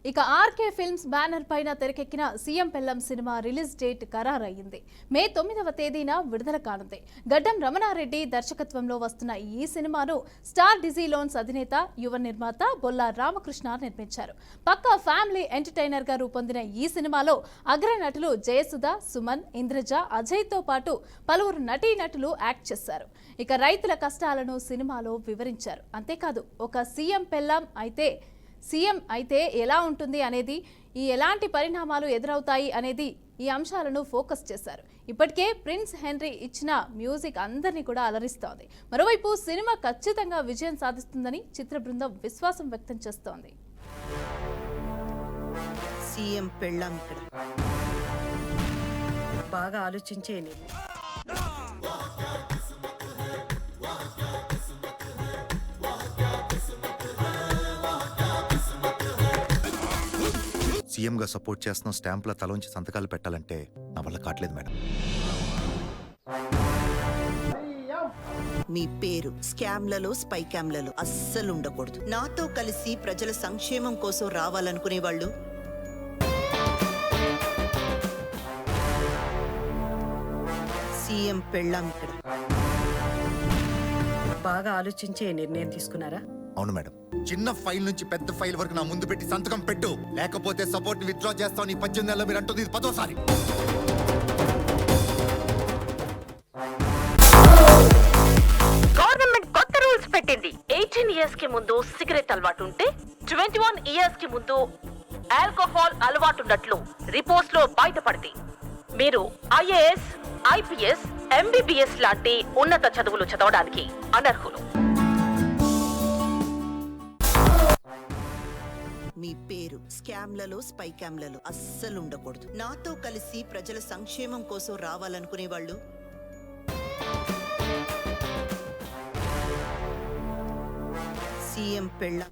ఇక RK films banner పైన తెరకెక్కిన CM Pellam cinema release date ఖరారయ్యింది. మే 9వ తేదీన విడుదల కానుంది. గడ్డం రమణారెడ్డి దర్శకత్వంలో వస్తున్న ఈ సినిమాను స్టార్ డిజిలోన్స్ అధినేత యువ నిర్మాత బొల్లా రామకృష్ణ నిర్మించారు. పక్కా ఫ్యామిలీ ఎంటర్టైనర్ గా రూపొందిన ఈ సినిమాలో అగ్రనటులు జయసుధ, సుమన్, ఇంద్రజ, అజయ్ తో పాటు పలువురు నటీనటులు యాక్ట్ చేశారు. ఇక రైతుల కష్టాలను సినిమాలో వివరించారు. అంతేకాదు ఒక సీఎం అయితే ఎలా ఉంటుంది అనేది, ఎలాంటి పరిణామాలు ఎదురవుతాయి అనేది ఈ అంశాలను ఫోకస్ చేశారు. ఇప్పటికే ప్రిన్స్ హెన్రీ ఇచ్చిన మ్యూజిక్ అందరినీ కూడా అలరిస్తోంది. మరోవైపు సినిమా ఖచ్చితంగా విజయం సాధిస్తుందని చిత్ర బృందం విశ్వాసం వ్యక్తం చేస్తోంది. సీఎం పెళ్ళాం ఇక్కడ బాగా ఆలోచించేని సీఎంగా సపోర్ట్ చేస్తున్న స్టాంప్ల తలోంచి సంతకాలు పెట్టాలంటే నా వల్ల కావట్లేదు మేడం. మీ పేరు స్కామ్లలో, స్పై క్యామ్లలో అస్సలు ఉండకూడదు. నాతో కలిసి ప్రజల సంక్షేమం కోసం రావాలనుకునే వాళ్ళు సీఎం పెళ్ళాం ఇక్కడ బాగా ఆలోచించే నిర్ణయం తీసుకున్నారా? అవును మేడం. చిన్న ఫైల్ నుంచి పెద్ద ఫైల్ వరకు నా ముందు పెట్టి సంతకం పెట్టు, లేకపోతే సపోర్ట్ విత్డ్రా చేస్తాను. ఈ 18 నెలల్లో మీరు అంటుంది 10వ సారి. గవర్నమెంట్ కొత్త రూల్స్ పెట్టింది. 18 ఇయర్స్ కి ముందు సిగరెట్ అలవాటు ఉంటే 21 ఇయర్స్ కి ముందు ఆల్కహాల్ అలవాటు ఉన్నట్లు రిపోర్ట్స్ లో బయటపడింది. మీరు ఐఏఎస్, ఐపీఎస్, ఎంబీబీఎస్ లాంటి ఉన్నత చదువులు చదవడానికి అనర్హులు. మీ పేరు స్కామ్లలో, స్పై క్యామ్లలో అస్సలు ఉండకూడదు. నాతో కలిసి ప్రజల సంక్షేమం కోసం రావాలనుకునే వాళ్ళు సీఎం పెళ్ళాం